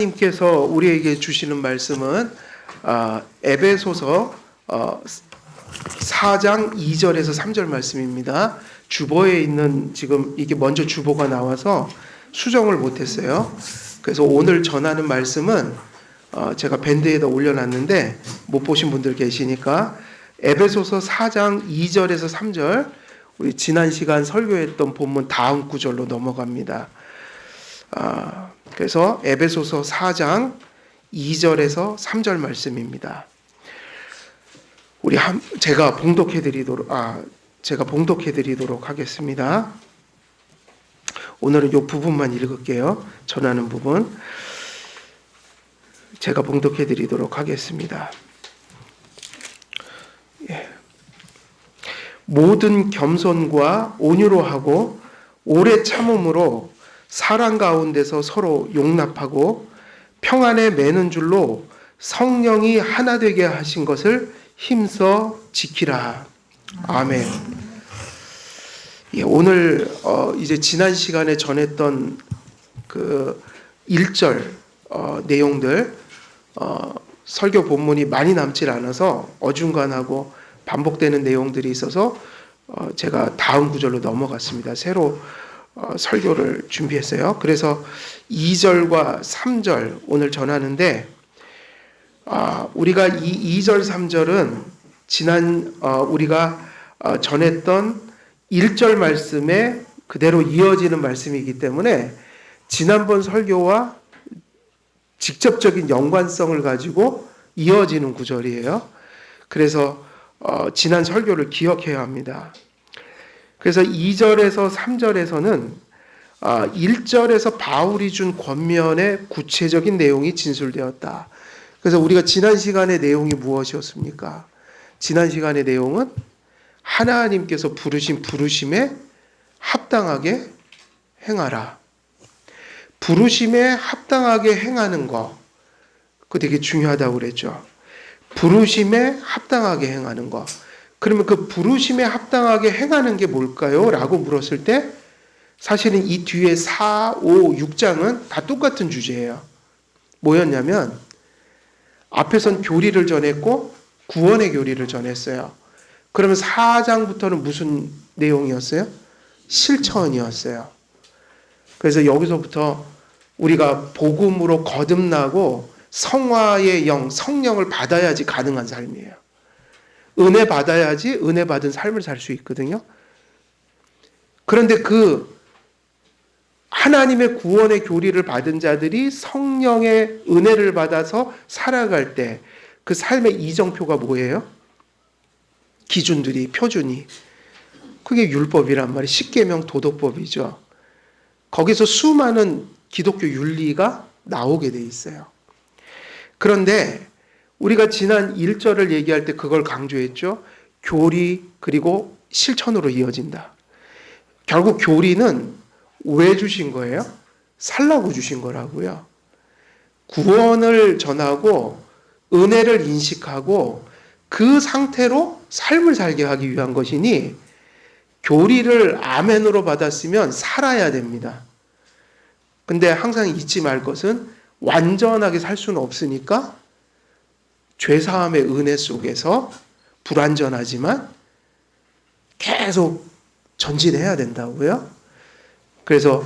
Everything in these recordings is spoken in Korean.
님께서 우리에게 주시는 말씀은 에베소서 4장 2절에서 3절 말씀입니다. 주보에 있는 지금 이게 먼저 주보가 나와서 수정을 못했어요. 그래서 오늘 전하는 말씀은 제가 밴드에다 올려놨는데 못 보신 분들 계시니까 에베소서 4장 2절에서 3절 우리 지난 시간 설교했던 본문 다음 구절로 넘어갑니다. 그래서 에베소서 4장 2절에서 3절 말씀입니다. 제가 봉독해 드리도록 하겠습니다. 오늘은 이 부분만 읽을게요. 전하는 부분. 제가 봉독해 드리도록 하겠습니다. 모든 겸손과 온유로 하고 오래 참음으로 사랑 가운데서 서로 용납하고 평안에 매는 줄로 성령이 하나 되게 하신 것을 힘써 지키라. 아멘. 오늘 이제 지난 시간에 전했던 그 1절 내용들 설교 본문이 많이 남질 않아서 어중간하고 반복되는 내용들이 있어서 제가 다음 구절로 넘어갔습니다. 새로 설교를 준비했어요. 그래서 2절과 3절 오늘 전하는데 우리가 이 2절 3절은 지난 우리가 전했던 1절 말씀에 그대로 이어지는 말씀이기 때문에 지난번 설교와 직접적인 연관성을 가지고 이어지는 구절이에요. 그래서 지난 설교를 기억해야 합니다. 그래서 2절에서 3절에서는 1절에서 바울이 준 권면의 구체적인 내용이 진술되었다. 그래서 우리가 지난 시간의 내용이 무엇이었습니까? 지난 시간의 내용은 하나님께서 부르신 부르심에 합당하게 행하라. 부르심에 합당하게 행하는 거, 그거 되게 중요하다고 그랬죠. 부르심에 합당하게 행하는 거. 그러면 그 부르심에 합당하게 행하는 게 뭘까요? 라고 물었을 때 사실은 이 뒤에 4, 5, 6장은 다 똑같은 주제예요. 뭐였냐면 앞에선 교리를 전했고 구원의 교리를 전했어요. 그러면 4장부터는 무슨 내용이었어요? 실천이었어요. 그래서 여기서부터 우리가 복음으로 거듭나고 성화의 영, 성령을 받아야지 가능한 삶이에요. 은혜 받아야지 은혜 받은 삶을 살 수 있거든요. 그런데 그 하나님의 구원의 교리를 받은 자들이 성령의 은혜를 받아서 살아갈 때 그 삶의 이정표가 뭐예요? 기준들이, 표준이. 그게 율법이란 말이에요. 십계명 도덕법이죠. 거기서 수많은 기독교 윤리가 나오게 돼 있어요. 그런데 우리가 지난 1절을 얘기할 때 그걸 강조했죠. 교리 그리고 실천으로 이어진다. 결국 교리는 왜 주신 거예요? 살라고 주신 거라고요. 구원을 전하고 은혜를 인식하고 그 상태로 삶을 살게 하기 위한 것이니 교리를 아멘으로 받았으면 살아야 됩니다. 근데 항상 잊지 말 것은 완전하게 살 수는 없으니까 죄사함의 은혜 속에서 불완전하지만 계속 전진해야 된다고요. 그래서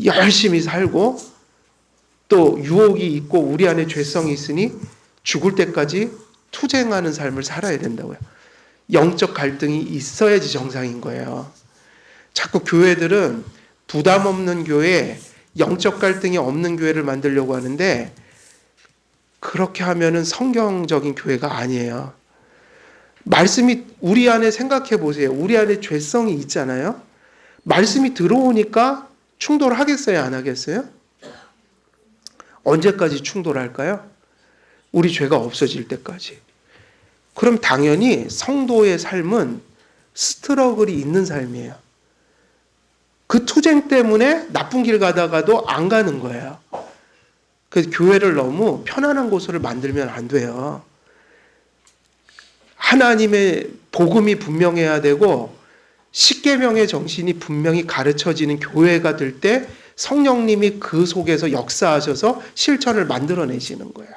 열심히 살고 또 유혹이 있고 우리 안에 죄성이 있으니 죽을 때까지 투쟁하는 삶을 살아야 된다고요. 영적 갈등이 있어야지 정상인 거예요. 자꾸 교회들은 부담 없는 교회, 영적 갈등이 없는 교회를 만들려고 하는데 그렇게 하면은 성경적인 교회가 아니에요. 말씀이 우리 안에 생각해 보세요. 우리 안에 죄성이 있잖아요. 말씀이 들어오니까 충돌하겠어요? 안 하겠어요? 언제까지 충돌할까요? 우리 죄가 없어질 때까지. 그럼 당연히 성도의 삶은 스트러글이 있는 삶이에요. 그 투쟁 때문에 나쁜 길 가다가도 안 가는 거예요. 그래서 교회를 너무 편안한 곳으로 만들면 안 돼요. 하나님의 복음이 분명해야 되고 십계명의 정신이 분명히 가르쳐지는 교회가 될 때 성령님이 그 속에서 역사하셔서 실천을 만들어내시는 거예요.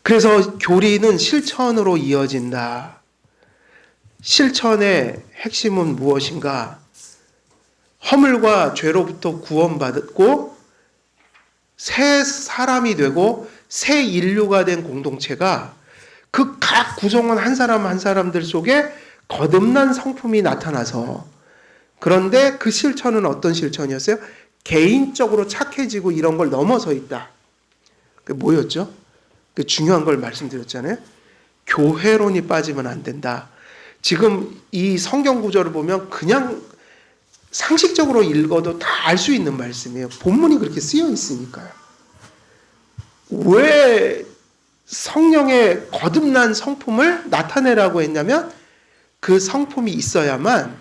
그래서 교리는 실천으로 이어진다. 실천의 핵심은 무엇인가? 허물과 죄로부터 구원받고 새 사람이 되고 새 인류가 된 공동체가 그 각 구성원 한 사람 한 사람들 속에 거듭난 성품이 나타나서, 그런데 그 실천은 어떤 실천이었어요? 개인적으로 착해지고 이런 걸 넘어서 있다. 그게 뭐였죠? 그 중요한 걸 말씀드렸잖아요. 교회론이 빠지면 안 된다. 지금 이 성경 구절을 보면 그냥 상식적으로 읽어도 다 알 수 있는 말씀이에요. 본문이 그렇게 쓰여 있으니까요. 왜 성령의 거듭난 성품을 나타내라고 했냐면 그 성품이 있어야만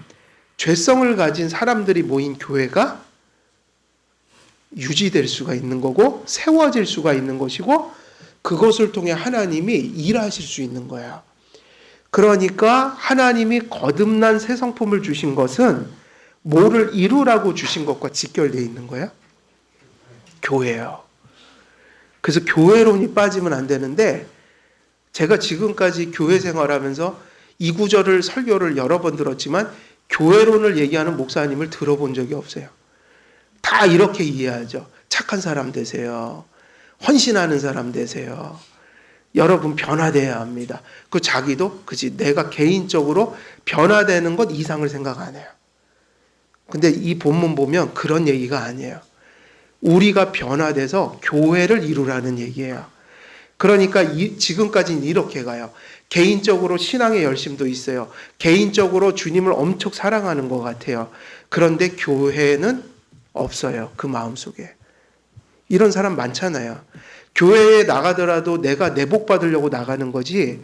죄성을 가진 사람들이 모인 교회가 유지될 수가 있는 거고 세워질 수가 있는 것이고 그것을 통해 하나님이 일하실 수 있는 거야. 그러니까 하나님이 거듭난 새 성품을 주신 것은 뭐를 이루라고 주신 것과 직결되어 있는 거야? 교회예요. 그래서 교회론이 빠지면 안 되는데, 제가 지금까지 교회 생활하면서 이 구절을 설교를 여러 번 들었지만 교회론을 얘기하는 목사님을 들어본 적이 없어요. 다 이렇게 이해하죠. 착한 사람 되세요. 헌신하는 사람 되세요. 여러분 변화돼야 합니다. 그 자기도 그지 내가 개인적으로 변화되는 것 이상을 생각 안 해요. 근데 이 본문 보면 그런 얘기가 아니에요. 우리가 변화돼서 교회를 이루라는 얘기예요. 그러니까 지금까지는 이렇게 가요. 개인적으로 신앙의 열심도 있어요. 개인적으로 주님을 엄청 사랑하는 것 같아요. 그런데 교회는 없어요. 그 마음속에. 이런 사람 많잖아요. 교회에 나가더라도 내가 내복 받으려고 나가는 거지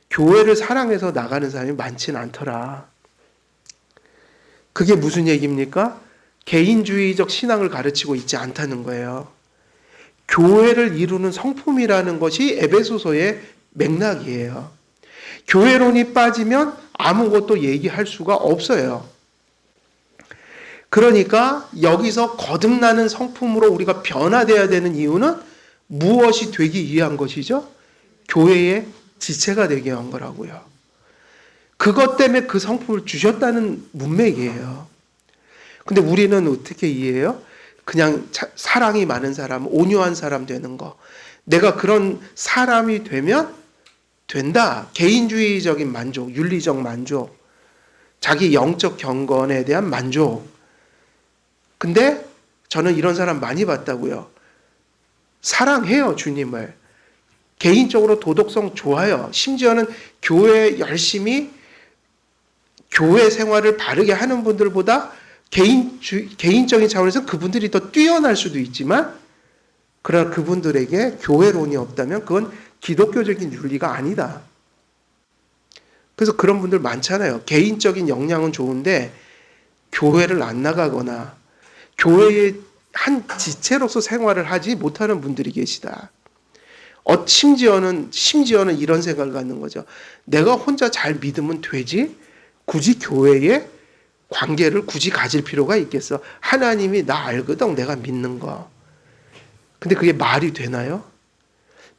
교회를 사랑해서 나가는 사람이 많지는 않더라. 그게 무슨 얘기입니까? 개인주의적 신앙을 가르치고 있지 않다는 거예요. 교회를 이루는 성품이라는 것이 에베소서의 맥락이에요. 교회론이 빠지면 아무것도 얘기할 수가 없어요. 그러니까 여기서 거듭나는 성품으로 우리가 변화돼야 되는 이유는 무엇이 되기 위한 것이죠? 교회의 지체가 되게 한 거라고요. 그것 때문에 그 성품을 주셨다는 문맥이에요. 근데 우리는 어떻게 이해해요? 그냥 사랑이 많은 사람, 온유한 사람 되는 거. 내가 그런 사람이 되면 된다. 개인주의적인 만족, 윤리적 만족, 자기 영적 경건에 대한 만족. 근데 저는 이런 사람 많이 봤다고요. 사랑해요, 주님을. 개인적으로 도덕성 좋아요. 심지어는 교회 열심히 교회 생활을 바르게 하는 분들보다 개인적인 차원에서 그분들이 더 뛰어날 수도 있지만, 그러나 그분들에게 교회론이 없다면 그건 기독교적인 윤리가 아니다. 그래서 그런 분들 많잖아요. 개인적인 역량은 좋은데 교회를 안 나가거나 교회의 한 지체로서 생활을 하지 못하는 분들이 계시다. 심지어는 이런 생각을 갖는 거죠. 내가 혼자 잘 믿으면 되지? 굳이 교회에 관계를 굳이 가질 필요가 있겠어? 하나님이 나 알거든, 내가 믿는 거. 근데 그게 말이 되나요?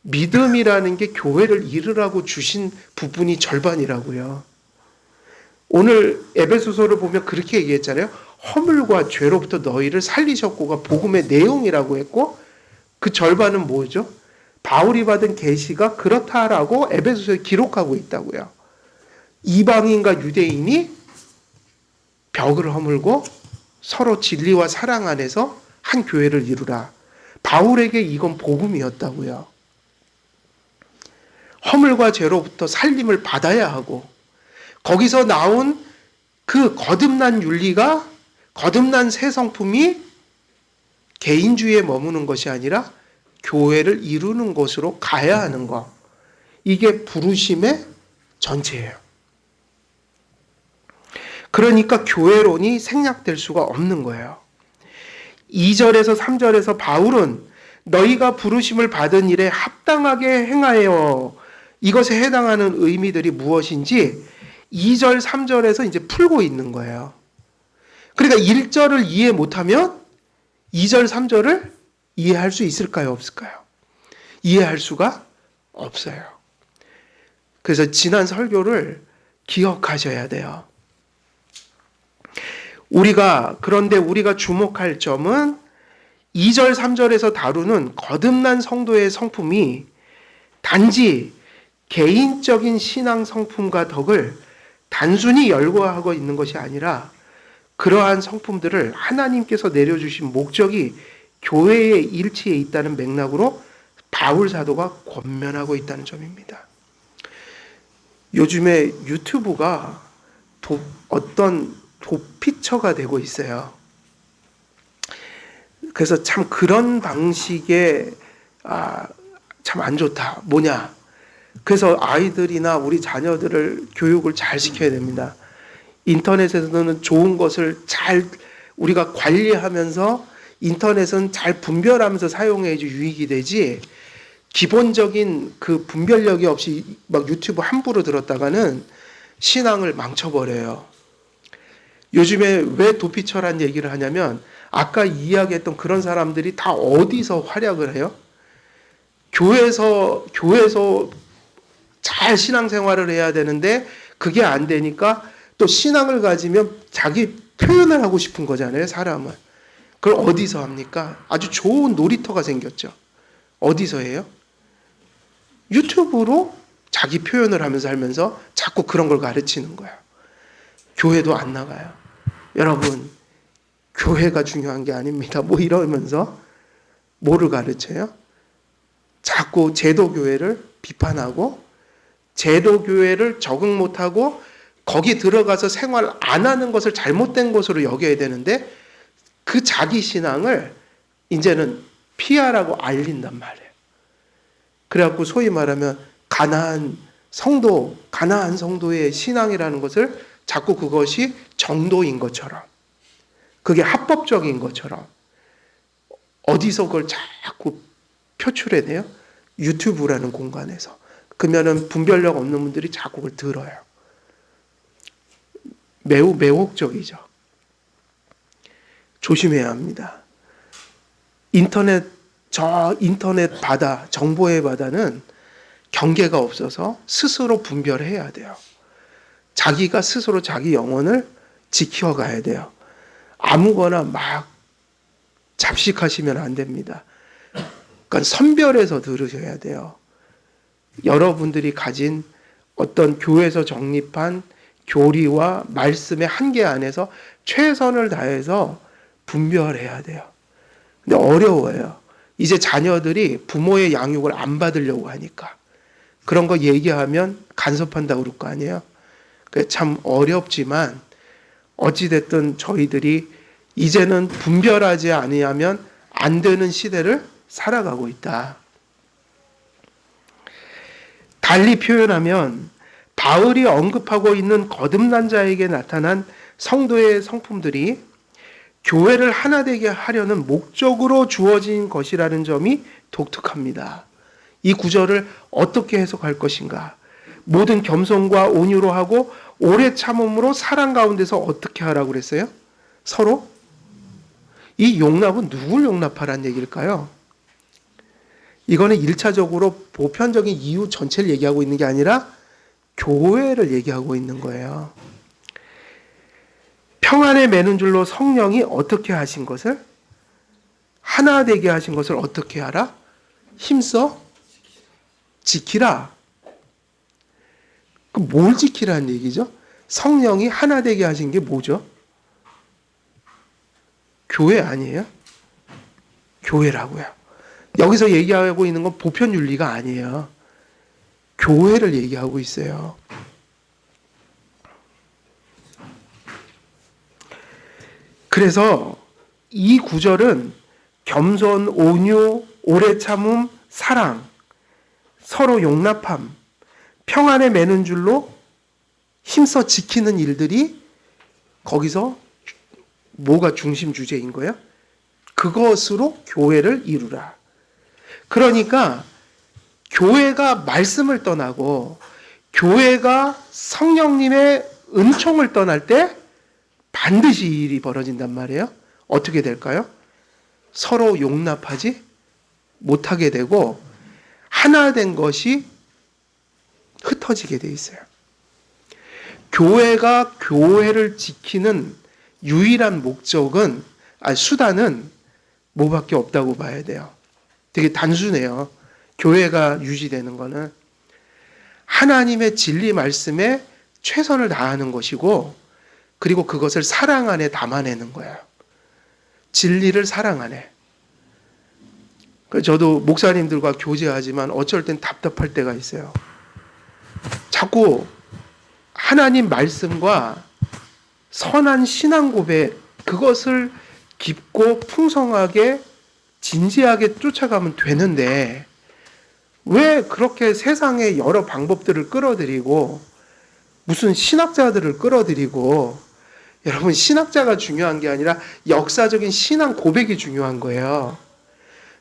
믿음이라는 게 교회를 이루라고 주신 부분이 절반이라고요. 오늘 에베소서를 보면 그렇게 얘기했잖아요. 허물과 죄로부터 너희를 살리셨고가 복음의 내용이라고 했고, 그 절반은 뭐죠? 바울이 받은 계시가 그렇다라고 에베소서에 기록하고 있다고요. 이방인과 유대인이 벽을 허물고 서로 진리와 사랑 안에서 한 교회를 이루라. 바울에게 이건 복음이었다고요. 허물과 죄로부터 살림을 받아야 하고, 거기서 나온 그 거듭난 윤리가, 거듭난 새 성품이 개인주의에 머무는 것이 아니라 교회를 이루는 것으로 가야 하는 것. 이게 부르심의 전체예요. 그러니까 교회론이 생략될 수가 없는 거예요. 2절에서 3절에서 바울은 너희가 부르심을 받은 일에 합당하게 행하여, 이것에 해당하는 의미들이 무엇인지 2절, 3절에서 이제 풀고 있는 거예요. 그러니까 1절을 이해 못하면 2절, 3절을 이해할 수 있을까요? 없을까요? 이해할 수가 없어요. 그래서 지난 설교를 기억하셔야 돼요. 그런데 우리가 주목할 점은 2절, 3절에서 다루는 거듭난 성도의 성품이 단지 개인적인 신앙 성품과 덕을 단순히 열거하고 있는 것이 아니라 그러한 성품들을 하나님께서 내려주신 목적이 교회의 일치에 있다는 맥락으로 바울 사도가 권면하고 있다는 점입니다. 요즘에 유튜브가 어떤 도피처가 되고 있어요. 그래서 참 그런 방식의 참 안 좋다. 뭐냐? 그래서 아이들이나 우리 자녀들을 교육을 잘 시켜야 됩니다. 인터넷에서는 좋은 것을 잘 우리가 관리하면서 인터넷은 잘 분별하면서 사용해야지 유익이 되지, 기본적인 그 분별력이 없이 막 유튜브 함부로 들었다가는 신앙을 망쳐버려요. 요즘에 왜 도피처란 얘기를 하냐면 아까 이야기했던 그런 사람들이 다 어디서 활약을 해요? 교회에서 잘 신앙생활을 해야 되는데 그게 안 되니까 또 신앙을 가지면 자기 표현을 하고 싶은 거잖아요, 사람은. 그걸 어디서 합니까? 아주 좋은 놀이터가 생겼죠. 어디서 해요? 유튜브로 자기 표현을 하면서 살면서 자꾸 그런 걸 가르치는 거야. 교회도 안 나가요. 여러분, 교회가 중요한 게 아닙니다. 뭐 이러면서 뭐를 가르쳐요? 자꾸 제도교회를 비판하고 제도교회를 적응 못하고 거기 들어가서 생활 안 하는 것을 잘못된 것으로 여겨야 되는데 그 자기 신앙을 이제는 피하라고 알린단 말이에요. 그래갖고 소위 말하면 가나안 성도의 신앙이라는 것을 자꾸 그것이 정도인 것처럼, 그게 합법적인 것처럼 어디서 그걸 자꾸 표출해내요? 유튜브라는 공간에서. 그러면은 분별력 없는 분들이 자꾸 그걸 들어요. 매우 매혹적이죠. 조심해야 합니다. 인터넷 바다, 정보의 바다는 경계가 없어서 스스로 분별해야 돼요. 자기가 스스로 자기 영혼을 지켜가야 돼요. 아무거나 막 잡식하시면 안 됩니다. 그러니까 선별해서 들으셔야 돼요. 여러분들이 가진 어떤 교회에서 정립한 교리와 말씀의 한계 안에서 최선을 다해서 분별해야 돼요. 근데 어려워요. 이제 자녀들이 부모의 양육을 안 받으려고 하니까. 그런 거 얘기하면 간섭한다고 그럴 거 아니에요. 참 어렵지만 어찌됐든 저희들이 이제는 분별하지 아니하면 안 되는 시대를 살아가고 있다. 달리 표현하면 바울이 언급하고 있는 거듭난 자에게 나타난 성도의 성품들이 교회를 하나 되게 하려는 목적으로 주어진 것이라는 점이 독특합니다. 이 구절을 어떻게 해석할 것인가? 모든 겸손과 온유로 하고 오래 참음으로 사랑 가운데서 어떻게 하라고 그랬어요? 서로? 이 용납은 누굴 용납하라는 얘기일까요? 이거는 1차적으로 보편적인 이유 전체를 얘기하고 있는 게 아니라 교회를 얘기하고 있는 거예요. 평안에 매는 줄로 성령이 어떻게 하신 것을? 하나 되게 하신 것을 어떻게 하라? 힘써 지키라. 그럼 뭘 지키라는 얘기죠? 성령이 하나 되게 하신 게 뭐죠? 교회 아니에요? 교회라고요. 여기서 얘기하고 있는 건 보편 윤리가 아니에요. 교회를 얘기하고 있어요. 그래서 이 구절은 겸손, 온유, 오래 참음, 사랑, 서로 용납함, 평안에 매는 줄로 힘써 지키는 일들이 거기서 뭐가 중심 주제인 거예요? 그것으로 교회를 이루라. 그러니까 교회가 말씀을 떠나고 교회가 성령님의 은총을 떠날 때 반드시 이 일이 벌어진단 말이에요. 어떻게 될까요? 서로 용납하지 못하게 되고 하나 된 것이 흩어지게 돼 있어요. 교회가 교회를 지키는 유일한 목적은, 수단은 뭐밖에 없다고 봐야 돼요. 되게 단순해요. 교회가 유지되는 거는 하나님의 진리 말씀에 최선을 다하는 것이고, 그리고 그것을 사랑 안에 담아내는 거예요. 진리를 사랑 안에. 저도 목사님들과 교제하지만 어쩔 땐 답답할 때가 있어요. 자꾸 하나님 말씀과 선한 신앙 고백, 그것을 깊고 풍성하게 진지하게 쫓아가면 되는데 왜 그렇게 세상의 여러 방법들을 끌어들이고 무슨 신학자들을 끌어들이고, 여러분 신학자가 중요한 게 아니라 역사적인 신앙 고백이 중요한 거예요.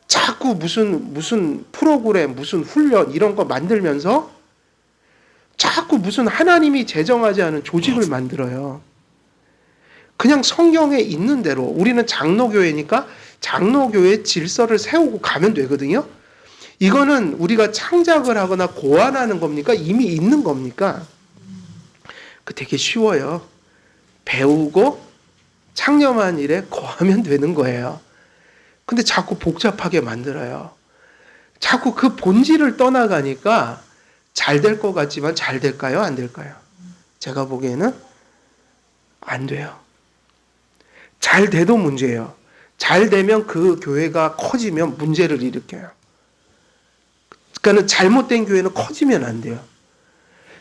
자꾸 무슨 프로그램, 무슨 훈련 이런 거 만들면서 자꾸 무슨 하나님이 제정하지 않은 조직을 만들어요. 그냥 성경에 있는 대로, 우리는 장로교회니까 장로교회 질서를 세우고 가면 되거든요. 이거는 우리가 창작을 하거나 고안하는 겁니까? 이미 있는 겁니까? 그 되게 쉬워요. 배우고 창념한 일에 거하면 되는 거예요. 근데 자꾸 복잡하게 만들어요. 자꾸 그 본질을 떠나가니까 잘 될 것 같지만 잘 될까요? 안 될까요? 제가 보기에는 안 돼요. 잘 돼도 문제예요. 잘 되면 그 교회가 커지면 문제를 일으켜요. 그러니까 잘못된 교회는 커지면 안 돼요.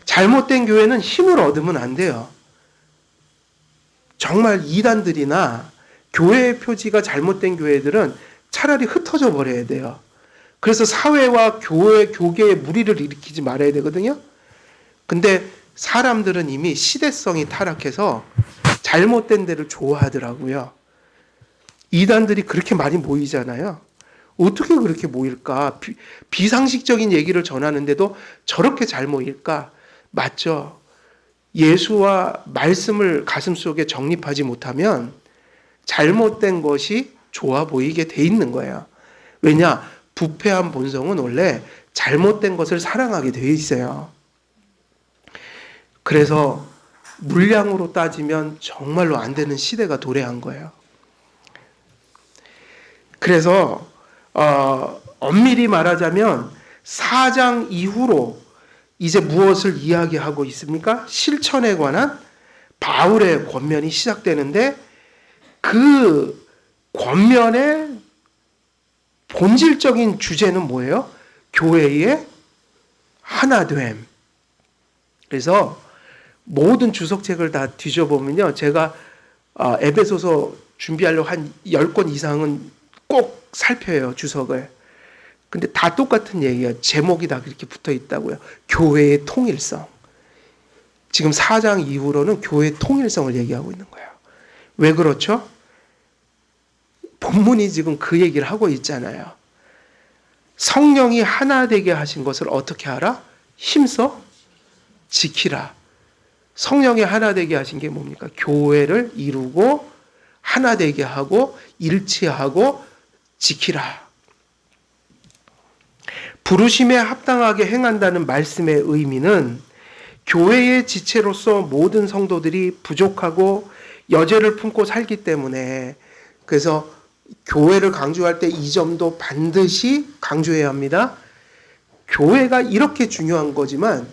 잘못된 교회는 힘을 얻으면 안 돼요. 정말 이단들이나 교회의 표지가 잘못된 교회들은 차라리 흩어져 버려야 돼요. 그래서 사회와 교회, 교계에 무리를 일으키지 말아야 되거든요. 근데 사람들은 이미 시대성이 타락해서 잘못된 데를 좋아하더라고요. 이단들이 그렇게 많이 모이잖아요. 어떻게 그렇게 모일까? 비상식적인 얘기를 전하는데도 저렇게 잘 모일까? 맞죠? 예수와 말씀을 가슴속에 정립하지 못하면 잘못된 것이 좋아 보이게 돼 있는 거예요. 왜냐? 부패한 본성은 원래 잘못된 것을 사랑하게 돼 있어요. 그래서 물량으로 따지면 정말로 안 되는 시대가 도래한 거예요. 그래서 엄밀히 말하자면 4장 이후로 이제 무엇을 이야기하고 있습니까? 실천에 관한 바울의 권면이 시작되는데, 그 권면의 본질적인 주제는 뭐예요? 교회의 하나됨. 그래서 모든 주석책을 다 뒤져보면요, 제가 에베소서 준비하려고 한 10권 이상은 꼭 살펴요, 주석을. 근데 다 똑같은 얘기예요. 제목이 다 그렇게 붙어 있다고요. 교회의 통일성. 지금 4장 이후로는 교회의 통일성을 얘기하고 있는 거예요. 왜 그렇죠? 본문이 지금 그 얘기를 하고 있잖아요. 성령이 하나 되게 하신 것을 어떻게 하라? 힘써 지키라. 성령이 하나 되게 하신 게 뭡니까? 교회를 이루고 하나 되게 하고 일치하고 지키라. 부르심에 합당하게 행한다는 말씀의 의미는 교회의 지체로서 모든 성도들이 부족하고 여죄를 품고 살기 때문에, 그래서 교회를 강조할 때 이 점도 반드시 강조해야 합니다. 교회가 이렇게 중요한 거지만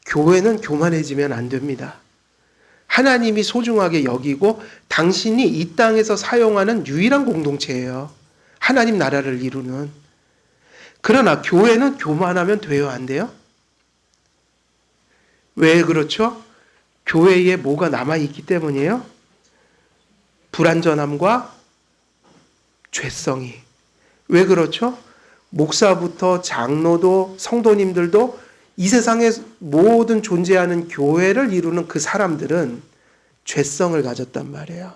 교회는 교만해지면 안 됩니다. 하나님이 소중하게 여기고 당신이 이 땅에서 사용하는 유일한 공동체예요. 하나님 나라를 이루는. 그러나 교회는 교만하면 돼요, 안 돼요? 왜 그렇죠? 교회에 뭐가 남아있기 때문이에요? 불완전함과 죄성이. 왜 그렇죠? 목사부터 장로도 성도님들도 이 세상에 모든 존재하는 교회를 이루는 그 사람들은 죄성을 가졌단 말이에요.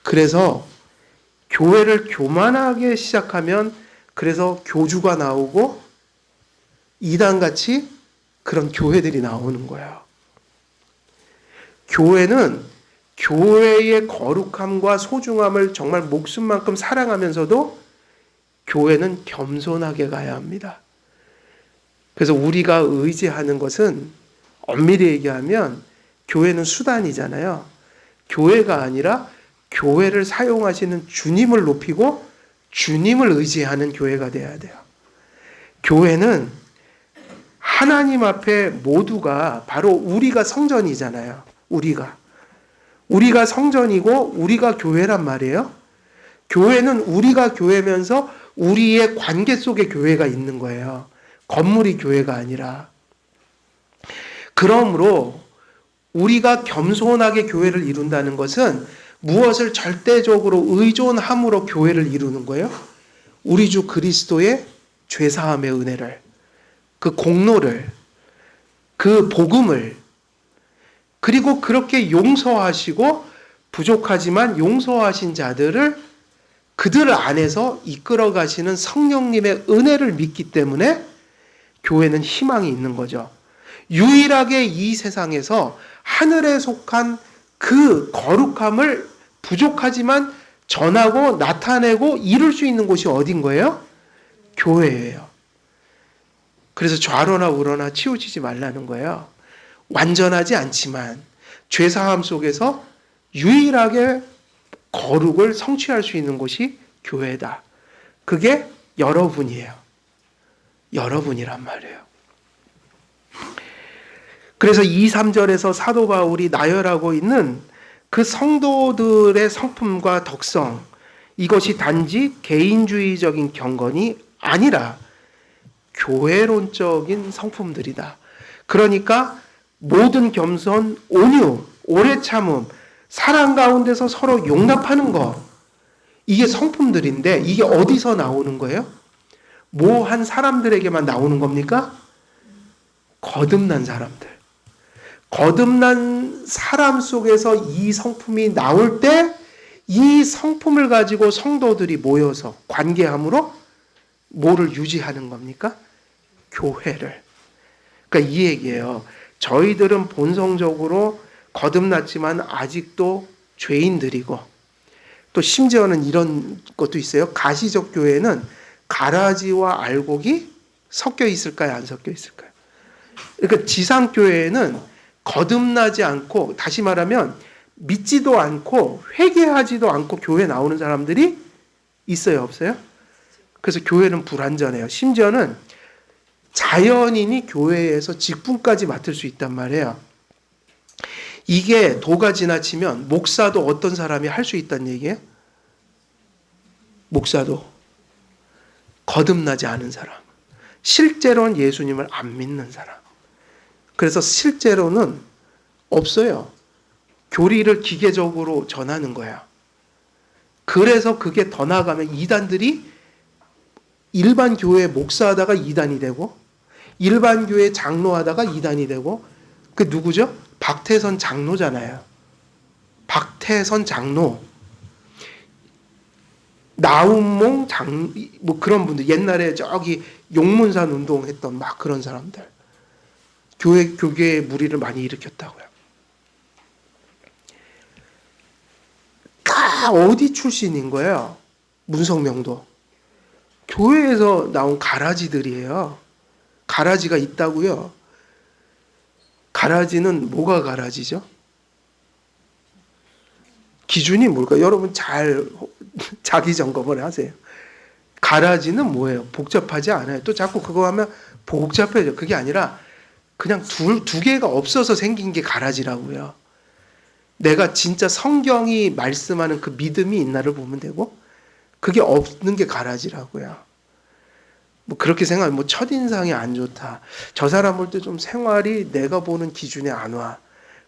그래서 교회를 교만하게 시작하면, 그래서 교주가 나오고 이단같이 그런 교회들이 나오는 거예요. 교회는 교회의 거룩함과 소중함을 정말 목숨만큼 사랑하면서도 교회는 겸손하게 가야 합니다. 그래서 우리가 의지하는 것은 엄밀히 얘기하면 교회는 수단이잖아요. 교회가 아니라 교회를 사용하시는 주님을 높이고 주님을 의지하는 교회가 돼야 돼요. 교회는 하나님 앞에 모두가 바로 우리가 성전이잖아요. 우리가 성전이고 우리가 교회란 말이에요. 교회는 우리가 교회면서 우리의 관계 속에 교회가 있는 거예요. 건물이 교회가 아니라. 그러므로 우리가 겸손하게 교회를 이룬다는 것은 무엇을 절대적으로 의존함으로 교회를 이루는 거예요? 우리 주 그리스도의 죄사함의 은혜를, 그 공로를, 그 복음을, 그리고 그렇게 용서하시고 부족하지만 용서하신 자들을 그들 안에서 이끌어 가시는 성령님의 은혜를 믿기 때문에 교회는 희망이 있는 거죠. 유일하게 이 세상에서 하늘에 속한 그 거룩함을 부족하지만 전하고 나타내고 이룰 수 있는 곳이 어딘 거예요? 교회예요. 그래서 좌로나 우로나 치우치지 말라는 거예요. 완전하지 않지만 죄사함 속에서 유일하게 거룩을 성취할 수 있는 곳이 교회다. 그게 여러분이에요. 여러분이란 말이에요. 그래서 2, 3절에서 사도 바울이 나열하고 있는 그 성도들의 성품과 덕성, 이것이 단지 개인주의적인 경건이 아니라 교회론적인 성품들이다. 그러니까 모든 겸손, 온유, 오래 참음, 사랑 가운데서 서로 용납하는 것, 이게 성품들인데 이게 어디서 나오는 거예요? 뭐 한 사람들에게만 나오는 겁니까? 거듭난 사람들. 거듭난 사람 속에서 이 성품이 나올 때 이 성품을 가지고 성도들이 모여서 관계함으로 뭐를 유지하는 겁니까? 교회를. 그러니까 이 얘기예요. 저희들은 본성적으로 거듭났지만 아직도 죄인들이고, 또 심지어는 이런 것도 있어요. 가시적 교회는 가라지와 알곡이 섞여 있을까요? 안 섞여 있을까요? 그러니까 지상교회에는 거듭나지 않고, 다시 말하면 믿지도 않고 회개하지도 않고 교회 나오는 사람들이 있어요? 없어요? 그래서 교회는 불완전해요. 심지어는 자연인이 교회에서 직분까지 맡을 수 있단 말이에요. 이게 도가 지나치면 목사도 어떤 사람이 할 수 있다는 얘기예요? 목사도 거듭나지 않은 사람, 실제로는 예수님을 안 믿는 사람. 그래서 실제로는 없어요. 교리를 기계적으로 전하는 거야. 그래서 그게 더 나아가면 이단들이 일반 교회 목사하다가 이단이 되고, 일반 교회 장로하다가 이단이 되고, 그 누구죠? 박태선 장로잖아요. 박태선 장로. 나훈몽 뭐 그런 분들, 옛날에 저기 용문산 운동했던 막 그런 사람들. 교계의 무리를 많이 일으켰다고요. 다 어디 출신인 거예요? 문성명도. 교회에서 나온 가라지들이에요. 가라지가 있다고요. 가라지는 뭐가 가라지죠? 기준이 뭘까요? 여러분 잘 자기 점검을 하세요. 가라지는 뭐예요? 복잡하지 않아요. 또 자꾸 그거 하면 복잡해져. 그게 아니라 그냥 두 개가 없어서 생긴 게 가라지라고요. 내가 진짜 성경이 말씀하는 그 믿음이 있나를 보면 되고, 그게 없는 게 가라지라고요. 뭐 그렇게 생각하면 뭐 첫인상이 안 좋다. 저 사람 볼 때 좀 생활이 내가 보는 기준에 안 와.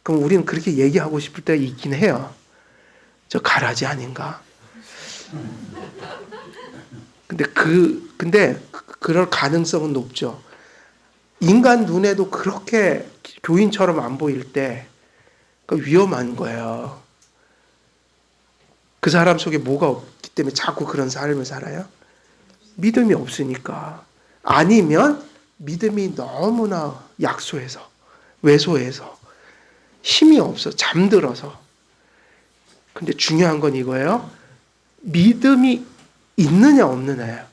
그럼 우리는 그렇게 얘기하고 싶을 때가 있긴 해요. 저 가라지 아닌가? 근데 그럴 가능성은 높죠. 인간 눈에도 그렇게 교인처럼 안 보일 때 위험한 거예요. 그 사람 속에 뭐가 없기 때문에 자꾸 그런 삶을 살아요? 믿음이 없으니까. 아니면 믿음이 너무나 약소해서, 왜소해서, 힘이 없어, 잠들어서. 근데 중요한 건 이거예요. 믿음이 있느냐 없느냐예요.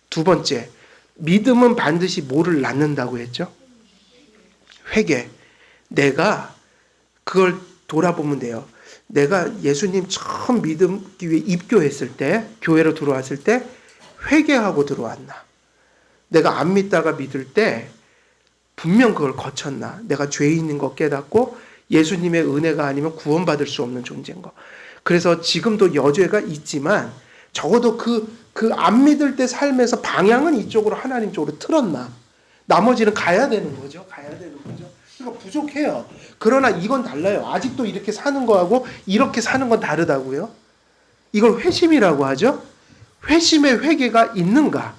두 번째, 믿음은 반드시 뭐를 낳는다고 했죠? 회개. 내가 그걸 돌아보면 돼요. 내가 예수님 처음 믿기 위해 입교했을 때, 교회로 들어왔을 때 회개하고 들어왔나? 내가 안 믿다가 믿을 때 분명 그걸 거쳤나? 내가 죄 있는 거 깨닫고 예수님의 은혜가 아니면 구원받을 수 없는 존재인 거. 그래서 지금도 여죄가 있지만 적어도 그 안 믿을 때 삶에서 방향은 이쪽으로 하나님 쪽으로 틀었나? 나머지는 가야 되는 거죠. 가야 되는 거죠. 그러니까 부족해요. 그러나 이건 달라요. 아직도 이렇게 사는 거하고 이렇게 사는 건 다르다고요. 이걸 회심이라고 하죠. 회심의 회개가 있는가?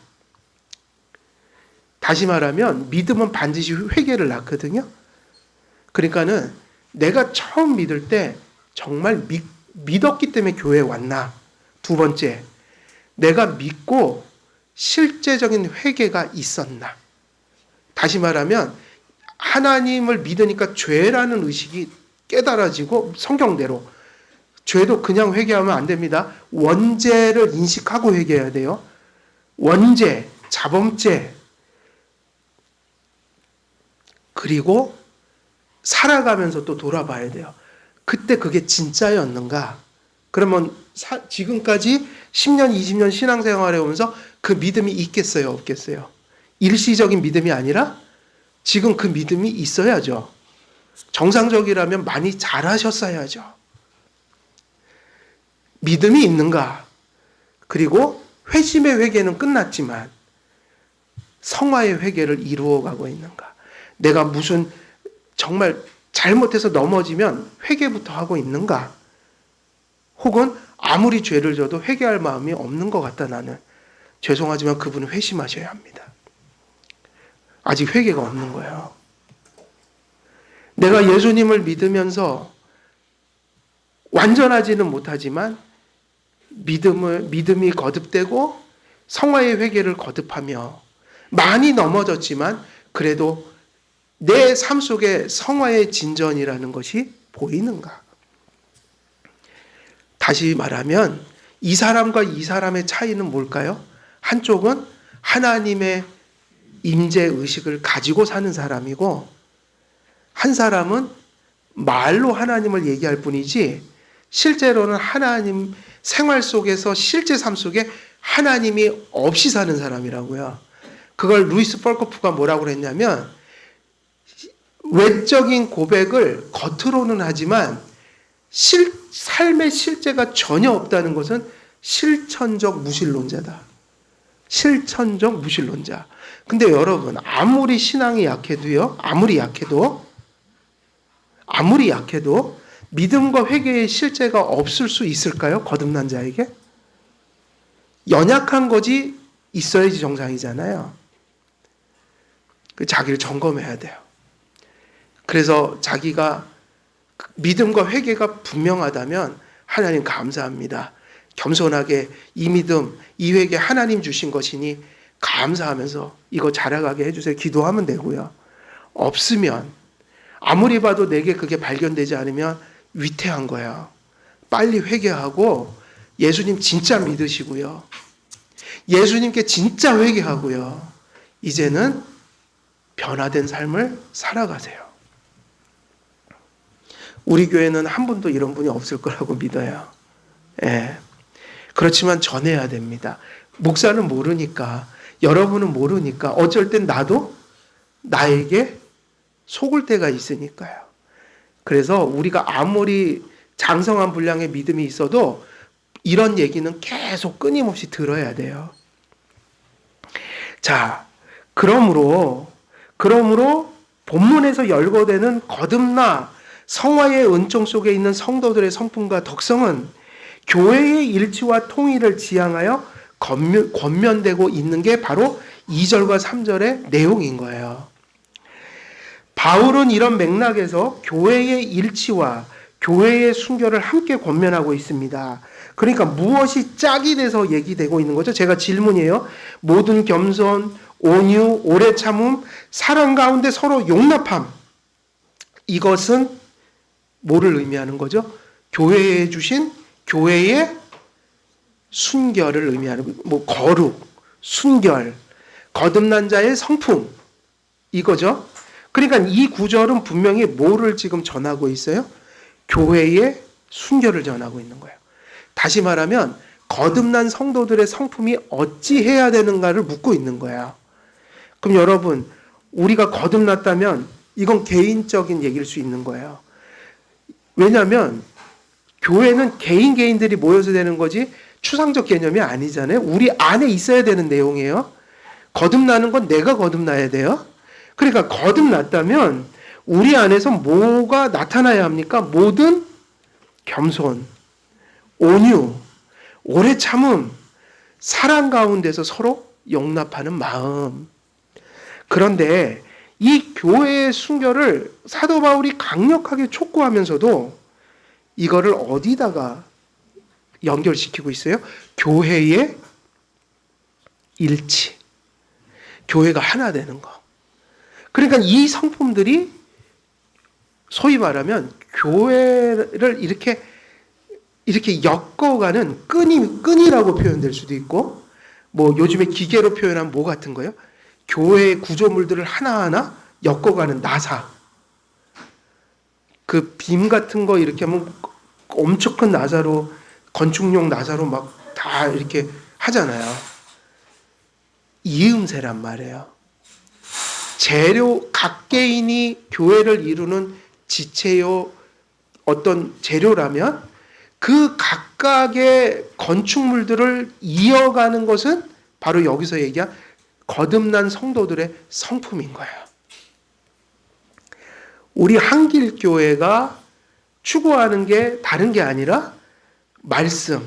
다시 말하면 믿음은 반드시 회개를 낳거든요. 그러니까는 내가 처음 믿을 때 정말 믿었기 때문에 교회에 왔나? 두 번째, 내가 믿고 실제적인 회개가 있었나? 다시 말하면 하나님을 믿으니까 죄라는 의식이 깨달아지고 성경대로 죄도 그냥 회개하면 안 됩니다. 원죄를 인식하고 회개해야 돼요. 원죄, 자범죄, 그리고 살아가면서 또 돌아봐야 돼요. 그때 그게 진짜였는가? 그러면 지금까지 10년, 20년 신앙생활에 오면서 그 믿음이 있겠어요? 없겠어요? 일시적인 믿음이 아니라 지금 그 믿음이 있어야죠. 정상적이라면 많이 잘하셨어야죠. 믿음이 있는가? 그리고 회심의 회개는 끝났지만 성화의 회개를 이루어가고 있는가? 내가 무슨 정말 잘못해서 넘어지면 회개부터 하고 있는가? 혹은 아무리 죄를 져도 회개할 마음이 없는 것 같다 나는. 죄송하지만 그분은 회심하셔야 합니다. 아직 회개가 없는 거예요. 내가 예수님을 믿으면서 완전하지는 못하지만 믿음이 거듭되고 성화의 회개를 거듭하며 많이 넘어졌지만 그래도 내 삶 속에 성화의 진전이라는 것이 보이는가? 다시 말하면 이 사람과 이 사람의 차이는 뭘까요? 한쪽은 하나님의 임재 의식을 가지고 사는 사람이고 한 사람은 말로 하나님을 얘기할 뿐이지 실제로는 하나님 생활 속에서 실제 삶 속에 하나님이 없이 사는 사람이라고요. 그걸 루이스 펄코프가 뭐라고 그랬냐면 외적인 고백을 겉으로는 하지만 삶의 실제가 전혀 없다는 것은 실천적 무신론자다. 실천적 무신론자. 근데 여러분 아무리 신앙이 약해도요. 아무리 약해도 믿음과 회개의 실제가 없을 수 있을까요? 거듭난 자에게? 연약한 것이 있어야지 정상이잖아요. 자기를 점검해야 돼요. 그래서 자기가 믿음과 회개가 분명하다면 하나님 감사합니다. 겸손하게 이 믿음, 이 회개 하나님 주신 것이니 감사하면서 이거 자라가게 해주세요. 기도하면 되고요. 없으면 아무리 봐도 내게 그게 발견되지 않으면 위태한 거예요. 빨리 회개하고 예수님 진짜 믿으시고요. 예수님께 진짜 회개하고요. 이제는 변화된 삶을 살아가세요. 우리 교회는 한 분도 이런 분이 없을 거라고 믿어요. 예. 그렇지만 전해야 됩니다. 목사는 모르니까, 여러분은 모르니까, 어쩔 땐 나도 나에게 속을 때가 있으니까요. 그래서 우리가 아무리 장성한 분량의 믿음이 있어도 이런 얘기는 계속 끊임없이 들어야 돼요. 자, 그러므로 본문에서 열거되는 거듭나 성화의 은총 속에 있는 성도들의 성품과 덕성은 교회의 일치와 통일을 지향하여 권면되고 있는 게 바로 2절과 3절의 내용인 거예요. 바울은 이런 맥락에서 교회의 일치와 교회의 순결을 함께 권면하고 있습니다. 그러니까 무엇이 짝이 돼서 얘기되고 있는 거죠? 제가 질문이에요. 모든 겸손, 온유, 오래 참음, 사랑 가운데 서로 용납함. 이것은 뭐를 의미하는 거죠? 교회에 주신 교회의 순결을 의미하는, 거룩, 순결, 거듭난 자의 성품, 이거죠. 그러니까 이 구절은 분명히 뭐를 지금 전하고 있어요? 교회의 순결을 전하고 있는 거예요. 다시 말하면 거듭난 성도들의 성품이 어찌해야 되는가를 묻고 있는 거예요. 그럼 여러분, 우리가 거듭났다면 이건 개인적인 얘기일 수 있는 거예요. 왜냐하면 교회는 개인들이 모여서 되는 거지 추상적 개념이 아니잖아요. 우리 안에 있어야 되는 내용이에요. 거듭나는 건 내가 거듭나야 돼요. 그러니까 거듭났다면 우리 안에서 뭐가 나타나야 합니까? 모든 겸손, 온유, 오래 참음, 사랑 가운데서 서로 용납하는 마음. 그런데 이 교회의 순결을 사도 바울이 강력하게 촉구하면서도 이거를 어디다가 연결시키고 있어요? 교회의 일치. 교회가 하나 되는 거. 그러니까 이 성품들이 소위 말하면 교회를 이렇게 엮어가는 끈이라고 표현될 수도 있고, 요즘에 기계로 표현하면 뭐 같은 거예요? 교회의 구조물들을 하나하나 엮어가는 나사. 그 빔 같은 거 이렇게 하면 엄청 큰 나사로, 건축용 나사로 막 다 이렇게 하잖아요. 이음새란 말이에요. 재료, 각 개인이 교회를 이루는 지체요, 어떤 재료라면 그 각각의 건축물들을 이어가는 것은 바로 여기서 얘기한 거듭난 성도들의 성품인 거예요. 우리 한길교회가 추구하는 게 다른 게 아니라 말씀,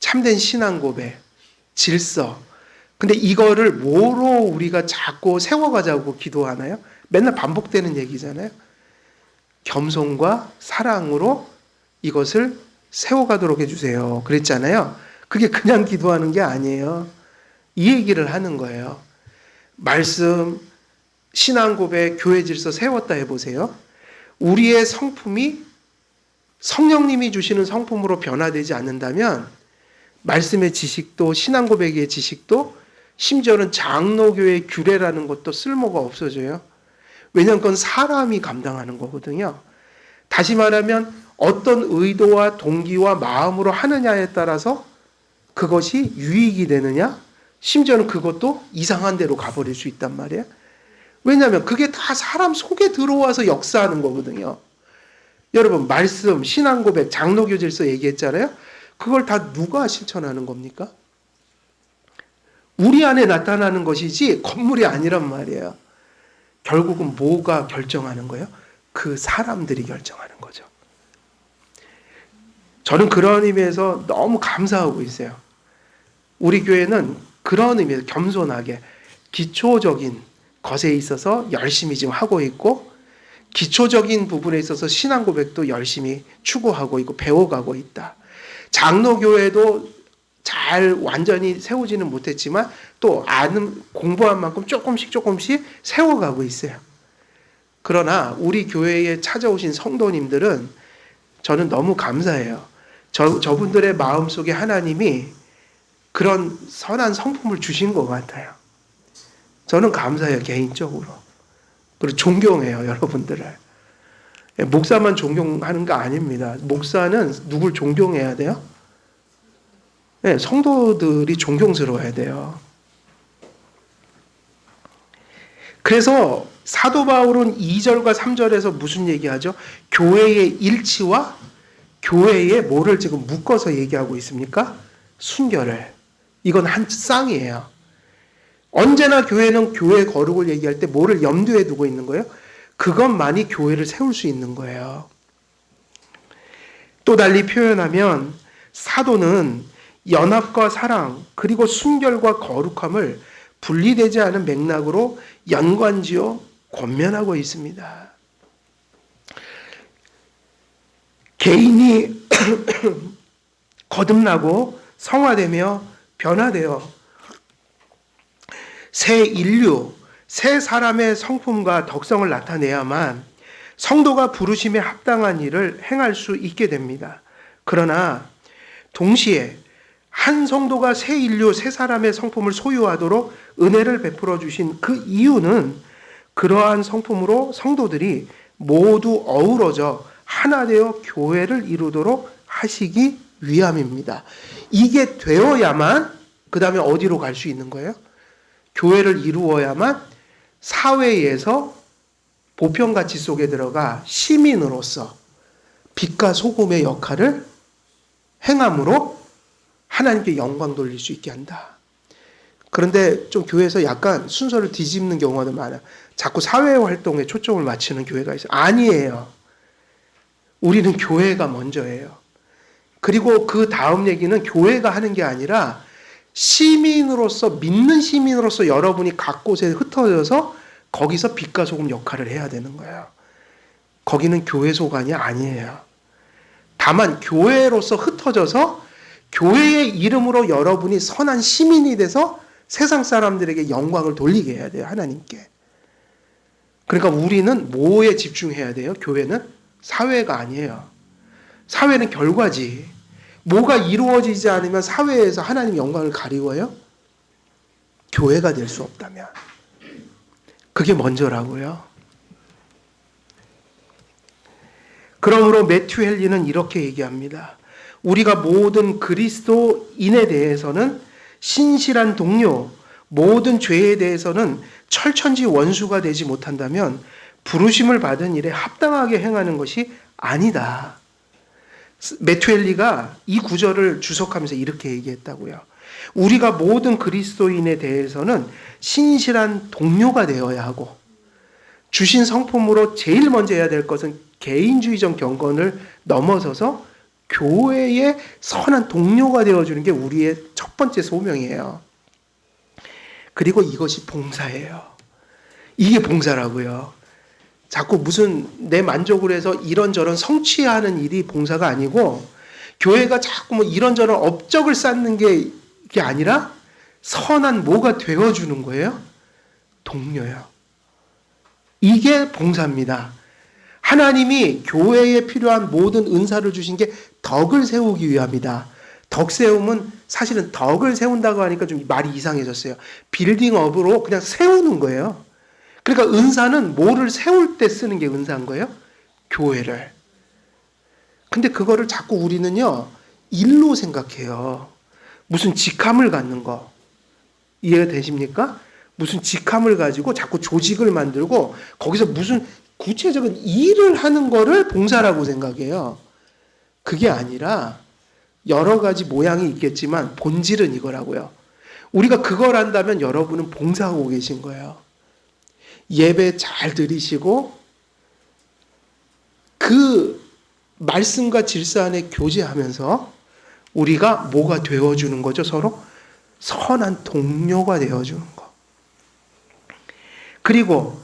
참된 신앙 고백, 질서. 근데 이거를 뭐로 우리가 자꾸 세워가자고 기도하나요? 맨날 반복되는 얘기잖아요. 겸손과 사랑으로 이것을 세워가도록 해주세요. 그랬잖아요. 그게 그냥 기도하는 게 아니에요. 이 얘기를 하는 거예요. 말씀, 신앙 고백, 교회 질서 세웠다 해보세요. 우리의 성품이 성령님이 주시는 성품으로 변화되지 않는다면 말씀의 지식도 신앙 고백의 지식도 심지어는 장로교의 규례라는 것도 쓸모가 없어져요. 왜냐하면 그건 사람이 감당하는 거거든요. 다시 말하면 어떤 의도와 동기와 마음으로 하느냐에 따라서 그것이 유익이 되느냐, 심지어는 그것도 이상한 데로 가버릴 수 있단 말이에요. 왜냐하면 그게 다 사람 속에 들어와서 역사하는 거거든요. 여러분, 말씀, 신앙 고백, 장로교 질서 얘기했잖아요. 그걸 다 누가 실천하는 겁니까? 우리 안에 나타나는 것이지 건물이 아니란 말이에요. 결국은 뭐가 결정하는 거예요? 그 사람들이 결정하는 거죠. 저는 그런 의미에서 너무 감사하고 있어요. 우리 교회는 그런 의미에서 겸손하게 기초적인 것에 있어서 열심히 지금 하고 있고, 기초적인 부분에 있어서 신앙 고백도 열심히 추구하고 있고 배워가고 있다. 장로교회도 잘 완전히 세우지는 못했지만 또 아는 공부한 만큼 조금씩 세워가고 있어요. 그러나 우리 교회에 찾아오신 성도님들은 저는 너무 감사해요. 저분들의 마음속에 하나님이 그런 선한 성품을 주신 것 같아요. 저는 감사해요, 개인적으로. 그리고 존경해요, 여러분들을. 목사만 존경하는 거 아닙니다. 목사는 누굴 존경해야 돼요? 네, 성도들이 존경스러워야 돼요. 그래서 사도 바울은 2절과 3절에서 무슨 얘기하죠? 교회의 일치와 교회의 뭐를 지금 묶어서 얘기하고 있습니까? 순결을. 이건 한 쌍이에요. 언제나 교회는 교회 거룩을 얘기할 때 뭐를 염두에 두고 있는 거예요? 그것만이 교회를 세울 수 있는 거예요. 또 달리 표현하면 사도는 연합과 사랑 그리고 순결과 거룩함을 분리되지 않은 맥락으로 연관지어 권면하고 있습니다. 개인이 거듭나고 성화되며 변화되어 새 인류, 새 사람의 성품과 덕성을 나타내야만 성도가 부르심에 합당한 일을 행할 수 있게 됩니다. 그러나 동시에 한 성도가 새 인류, 새 사람의 성품을 소유하도록 은혜를 베풀어 주신 그 이유는 그러한 성품으로 성도들이 모두 어우러져 하나 되어 교회를 이루도록 하시기 위함입니다. 이게 되어야만 그 다음에 어디로 갈 수 있는 거예요? 교회를 이루어야만 사회에서 보편가치 속에 들어가 시민으로서 빛과 소금의 역할을 행함으로 하나님께 영광 돌릴 수 있게 한다. 그런데 좀 교회에서 약간 순서를 뒤집는 경우가 많아요. 자꾸 사회활동에 초점을 맞추는 교회가 있어요. 아니에요. 우리는 교회가 먼저예요. 그리고 그 다음 얘기는 교회가 하는 게 아니라 시민으로서, 믿는 시민으로서 여러분이 각 곳에 흩어져서 거기서 빛과 소금 역할을 해야 되는 거예요. 거기는 교회 소관이 아니에요. 다만 교회로서 흩어져서 교회의 이름으로 여러분이 선한 시민이 돼서 세상 사람들에게 영광을 돌리게 해야 돼요. 하나님께. 그러니까 우리는 뭐에 집중해야 돼요? 교회는 사회가 아니에요. 사회는 결과지. 뭐가 이루어지지 않으면 사회에서 하나님 영광을 가리워요? 교회가 될 수 없다면. 그게 먼저라고요. 그러므로 매튜 헨리는 이렇게 얘기합니다. 우리가 모든 그리스도인에 대해서는 신실한 동료, 모든 죄에 대해서는 철천지 원수가 되지 못한다면 부르심을 받은 일에 합당하게 행하는 것이 아니다. 매튜 헨리가 이 구절을 주석하면서 이렇게 얘기했다고요. 우리가 모든 그리스도인에 대해서는 신실한 동료가 되어야 하고 주신 성품으로 제일 먼저 해야 될 것은 개인주의적 경건을 넘어서서 교회의 선한 동료가 되어주는 게 우리의 첫 번째 소명이에요. 그리고 이것이 봉사예요. 이게 봉사라고요. 자꾸 무슨 내 만족을 해서 이런저런 성취하는 일이 봉사가 아니고 교회가 자꾸 뭐 이런저런 업적을 쌓는 게 아니라 선한 뭐가 되어주는 거예요? 동료요. 이게 봉사입니다. 하나님이 교회에 필요한 모든 은사를 주신 게 덕을 세우기 위함이다. 덕 세움은 사실은 덕을 세운다고 하니까 좀 말이 이상해졌어요. 빌딩업으로 그냥 세우는 거예요. 그러니까 은사는 뭐를 세울 때 쓰는 게 은사인 거예요? 교회를. 근데 그거를 자꾸 우리는요, 일로 생각해요. 무슨 직함을 갖는 거. 이해가 되십니까? 무슨 직함을 가지고 자꾸 조직을 만들고 거기서 무슨 구체적인 일을 하는 거를 봉사라고 생각해요. 그게 아니라 여러 가지 모양이 있겠지만 본질은 이거라고요. 우리가 그걸 한다면 여러분은 봉사하고 계신 거예요. 예배 잘 드리시고 그 말씀과 질서 안에 교제하면서 우리가 뭐가 되어주는 거죠? 서로 선한 동료가 되어주는 거. 그리고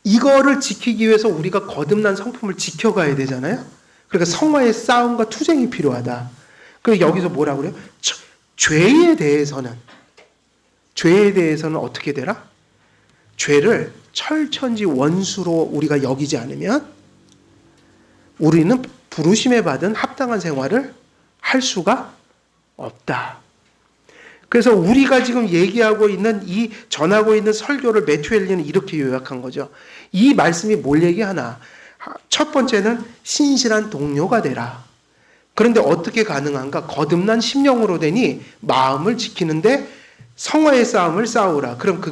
이거를 지키기 위해서 우리가 거듭난 성품을 지켜가야 되잖아요. 그러니까 성화의 싸움과 투쟁이 필요하다. 그리고 여기서 뭐라고 그래요? 죄에 대해서는 어떻게 되라? 죄를 철천지 원수로 우리가 여기지 않으면 우리는 부르심에 받은 합당한 생활을 할 수가 없다. 그래서 우리가 지금 얘기하고 있는 전하고 있는 설교를 매튜 헨리는 이렇게 요약한 거죠. 이 말씀이 뭘 얘기하나? 첫 번째는 신실한 동료가 되라. 그런데 어떻게 가능한가? 거듭난 심령으로 되니 마음을 지키는데 성화의 싸움을 싸우라. 그럼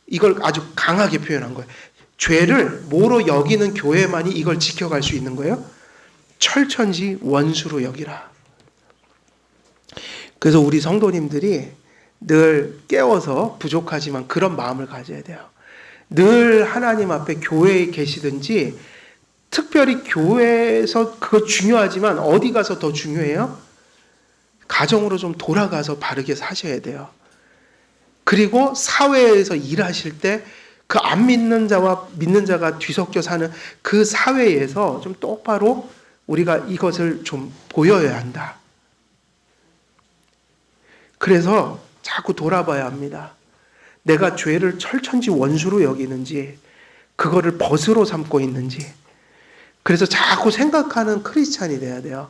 이걸 아주 강하게 표현한 거예요. 죄를 뭐로 여기는 교회만이 이걸 지켜갈 수 있는 거예요? 철천지 원수로 여기라. 그래서 우리 성도님들이 늘 깨워서 부족하지만 그런 마음을 가져야 돼요. 늘 하나님 앞에 교회에 계시든지 특별히 교회에서 그거 중요하지만 어디 가서 더 중요해요? 가정으로 좀 돌아가서 바르게 사셔야 돼요. 그리고 사회에서 일하실 때 그 안 믿는 자와 믿는 자가 뒤섞여 사는 그 사회에서 좀 똑바로 우리가 이것을 좀 보여야 한다. 그래서 자꾸 돌아봐야 합니다. 내가 죄를 철천지 원수로 여기는지 그거를 벗으로 삼고 있는지. 그래서 자꾸 생각하는 크리스찬이 돼야 돼요.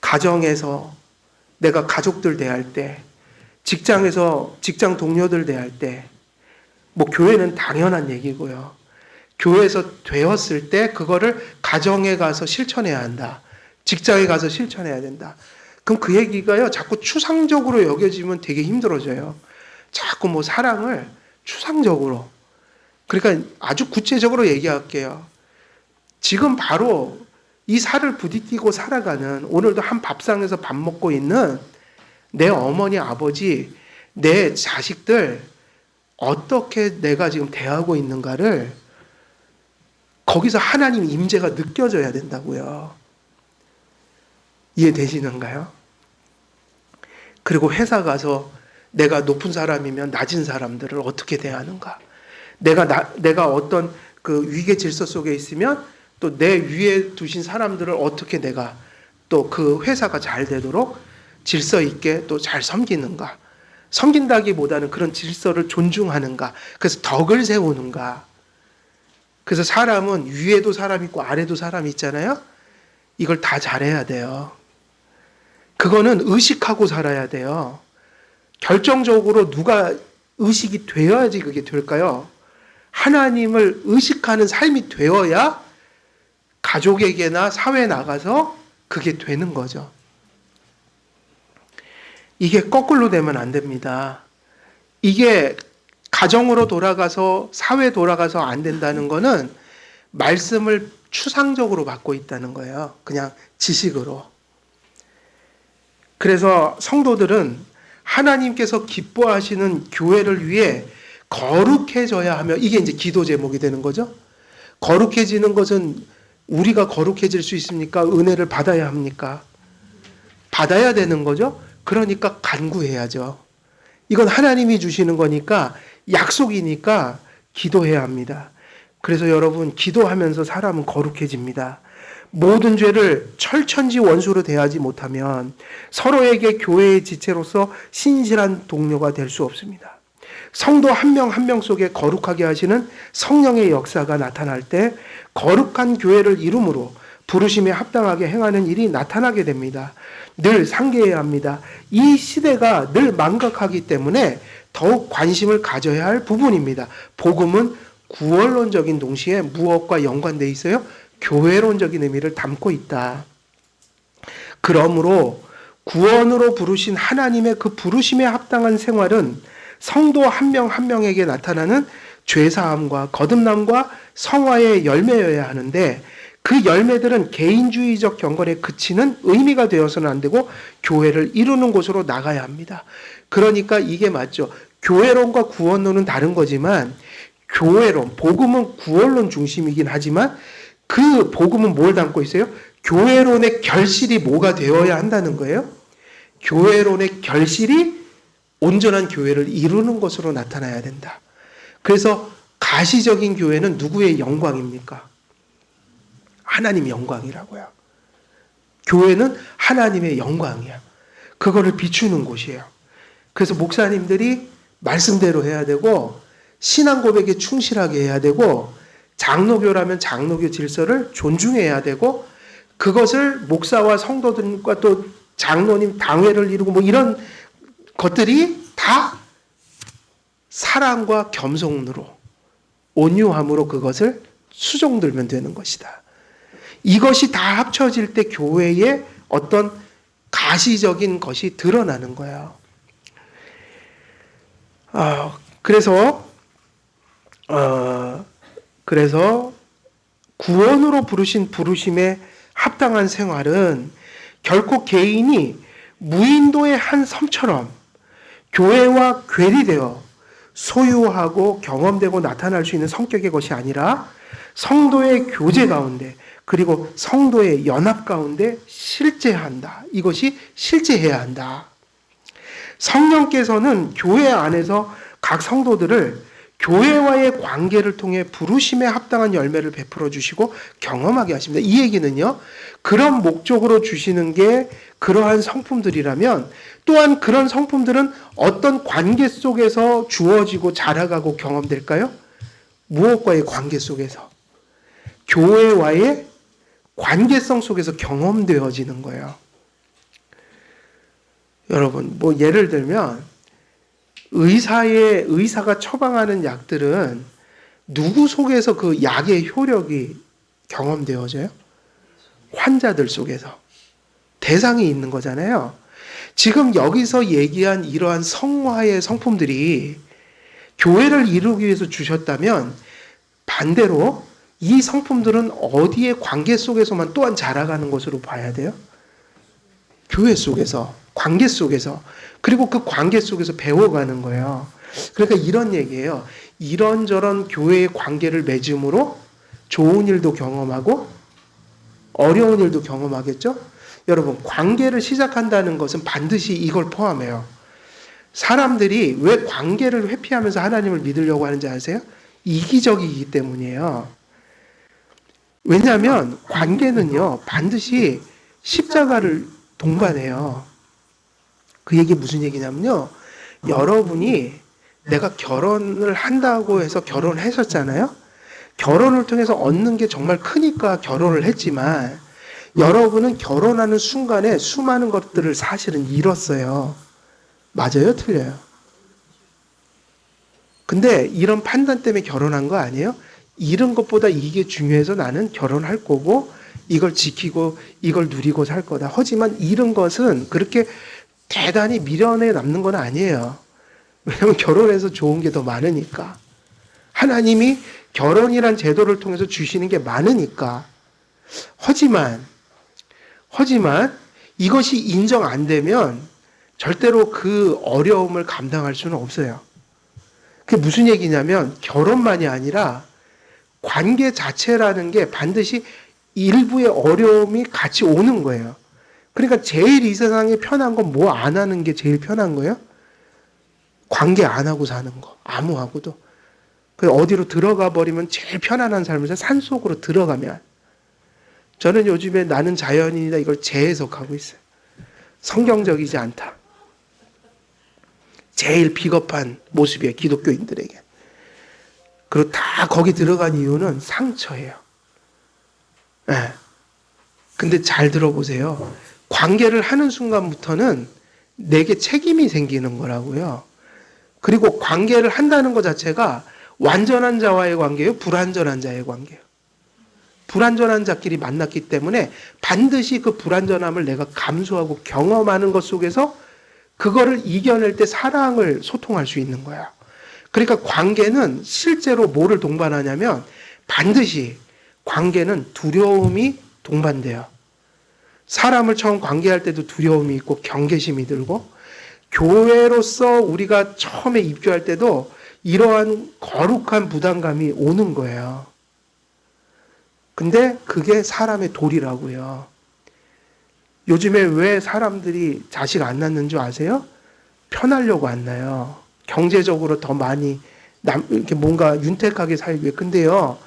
가정에서 내가 가족들 대할 때, 직장에서 직장 동료들 대할 때, 뭐 교회는 당연한 얘기고요. 교회에서 되었을 때 그거를 가정에 가서 실천해야 한다. 직장에 가서 실천해야 된다. 그럼 그 얘기가요, 자꾸 추상적으로 여겨지면 되게 힘들어져요. 자꾸 뭐 사랑을 추상적으로. 그러니까 아주 구체적으로 얘기할게요. 지금 바로 이 살을 부딪히고 살아가는, 오늘도 한 밥상에서 밥 먹고 있는 내 어머니, 아버지, 내 자식들, 어떻게 내가 지금 대하고 있는가를 거기서 하나님 임재가 느껴져야 된다고요. 이해되시는가요? 그리고 회사 가서 내가 높은 사람이면 낮은 사람들을 어떻게 대하는가? 내가 어떤 그 위계 질서 속에 있으면 또 내 위에 두신 사람들을 어떻게 내가 또 그 회사가 잘 되도록 질서 있게 또 잘 섬기는가? 섬긴다기보다는 그런 질서를 존중하는가? 그래서 덕을 세우는가? 그래서 사람은 위에도 사람 있고 아래도 사람 있잖아요. 이걸 다 잘해야 돼요. 그거는 의식하고 살아야 돼요. 결정적으로 누가 의식이 되어야지 그게 될까요? 하나님을 의식하는 삶이 되어야 가족에게나 사회에 나가서 그게 되는 거죠. 이게 거꾸로 되면 안 됩니다. 이게 가정으로 돌아가서 사회에 돌아가서 안 된다는 거는 말씀을 추상적으로 받고 있다는 거예요. 그냥 지식으로. 그래서 성도들은 하나님께서 기뻐하시는 교회를 위해 거룩해져야 하며, 이게 이제 기도 제목이 되는 거죠. 거룩해지는 것은 우리가 거룩해질 수 있습니까? 은혜를 받아야 합니까? 받아야 되는 거죠. 그러니까 간구해야죠. 이건 하나님이 주시는 거니까, 약속이니까 기도해야 합니다. 그래서 여러분, 기도하면서 사람은 거룩해집니다. 모든 죄를 철천지 원수로 대하지 못하면 서로에게 교회의 지체로서 신실한 동료가 될 수 없습니다. 성도 한 명 한 명 속에 거룩하게 하시는 성령의 역사가 나타날 때 거룩한 교회를 이룸으로 부르심에 합당하게 행하는 일이 나타나게 됩니다. 늘 상기해야 합니다. 이 시대가 늘 망각하기 때문에 더욱 관심을 가져야 할 부분입니다. 복음은 구원론적인 동시에 무엇과 연관되어 있어요? 교회론적인 의미를 담고 있다. 그러므로 구원으로 부르신 하나님의 그 부르심에 합당한 생활은 성도 한 명 한 명에게 나타나는 죄사함과 거듭남과 성화의 열매여야 하는데, 그 열매들은 개인주의적 경건에 그치는 의미가 되어서는 안 되고 교회를 이루는 곳으로 나가야 합니다. 그러니까 이게 맞죠. 교회론과 구원론은 다른 거지만, 교회론, 복음은 구원론 중심이긴 하지만 그 복음은 뭘 담고 있어요? 교회론의 결실이 뭐가 되어야 한다는 거예요? 교회론의 결실이 온전한 교회를 이루는 것으로 나타나야 된다. 그래서 가시적인 교회는 누구의 영광입니까? 하나님의 영광이라고요. 교회는 하나님의 영광이야. 그거를 비추는 곳이에요. 그래서 목사님들이 말씀대로 해야 되고, 신앙 고백에 충실하게 해야 되고, 장로교라면 장로교 질서를 존중해야 되고, 그것을 목사와 성도들과 또 장로님 당회를 이루고 뭐 이런 것들이 다 사랑과 겸손으로, 온유함으로 그것을 수종들면 되는 것이다. 이것이 다 합쳐질 때 교회의 어떤 가시적인 것이 드러나는 거예요. 그래서 구원으로 부르신 부르심에 합당한 생활은 결코 개인이 무인도의 한 섬처럼 교회와 괴리되어 소유하고 경험되고 나타날 수 있는 성격의 것이 아니라 성도의 교제 가운데, 그리고 성도의 연합 가운데 실제한다. 이것이 실제해야 한다. 성령께서는 교회 안에서 각 성도들을 교회와의 관계를 통해 부르심에 합당한 열매를 베풀어 주시고 경험하게 하십니다. 이 얘기는요, 그런 목적으로 주시는 게 그러한 성품들이라면, 또한 그런 성품들은 어떤 관계 속에서 주어지고 자라가고 경험될까요? 무엇과의 관계 속에서? 교회와의 관계성 속에서 경험되어지는 거예요. 여러분, 뭐 예를 들면 의사가 처방하는 약들은 누구 속에서 그 약의 효력이 경험되어져요? 환자들 속에서. 대상이 있는 거잖아요. 지금 여기서 얘기한 이러한 성화의 성품들이 교회를 이루기 위해서 주셨다면 반대로 이 성품들은 어디의 관계 속에서만 또한 자라가는 것으로 봐야 돼요? 교회 속에서, 관계 속에서, 그리고 그 관계 속에서 배워가는 거예요. 그러니까 이런 얘기예요. 이런저런 교회의 관계를 맺음으로 좋은 일도 경험하고 어려운 일도 경험하겠죠? 여러분, 관계를 시작한다는 것은 반드시 이걸 포함해요. 사람들이 왜 관계를 회피하면서 하나님을 믿으려고 하는지 아세요? 이기적이기 때문이에요. 왜냐하면 관계는요, 반드시 십자가를 동반해요. 그 얘기 무슨 얘기냐면요, 여러분이 내가 결혼을 한다고 해서 결혼하셨잖아요. 결혼을 통해서 얻는 게 정말 크니까 결혼을 했지만 여러분은 결혼하는 순간에 수많은 것들을 사실은 잃었어요. 맞아요? 틀려요? 근데 이런 판단 때문에 결혼한 거 아니에요? 잃은 것보다 이게 중요해서 나는 결혼할 거고 이걸 지키고 이걸 누리고 살 거다. 하지만 잃은 것은 그렇게 대단히 미련에 남는 건 아니에요. 왜냐하면 결혼해서 좋은 게 더 많으니까. 하나님이 결혼이란 제도를 통해서 주시는 게 많으니까. 하지만 이것이 인정 안 되면 절대로 그 어려움을 감당할 수는 없어요. 그게 무슨 얘기냐면 결혼만이 아니라 관계 자체라는 게 반드시 일부의 어려움이 같이 오는 거예요. 그러니까 제일 이 세상에 편한 건 뭐 안 하는 게 제일 편한 거예요? 관계 안 하고 사는 거. 아무하고도. 어디로 들어가 버리면 제일 편안한 삶에서 산속으로 들어가면. 저는 요즘에 나는 자연인이다 이걸 재해석하고 있어요. 성경적이지 않다. 제일 비겁한 모습이에요. 기독교인들에게. 그리고 다 거기 들어간 이유는 상처예요. 네. 근데 잘 들어보세요. 관계를 하는 순간부터는 내게 책임이 생기는 거라고요. 그리고 관계를 한다는 것 자체가 완전한 자와의 관계예요? 불완전한 자의 관계예요? 불완전한 자끼리 만났기 때문에 반드시 그 불완전함을 내가 감수하고 경험하는 것 속에서 그거를 이겨낼 때 사랑을 소통할 수 있는 거야. 그러니까 관계는 실제로 뭐를 동반하냐면 반드시 관계는 두려움이 동반돼요. 사람을 처음 관계할 때도 두려움이 있고 경계심이 들고 교회로서 우리가 처음에 입교할 때도 이러한 거룩한 부담감이 오는 거예요. 근데 그게 사람의 도리라고요. 요즘에 왜 사람들이 자식 안 낳는 줄 아세요? 편하려고 안 낳아요. 경제적으로 더 많이 이렇게 뭔가 윤택하게 살기 위해. 근데요,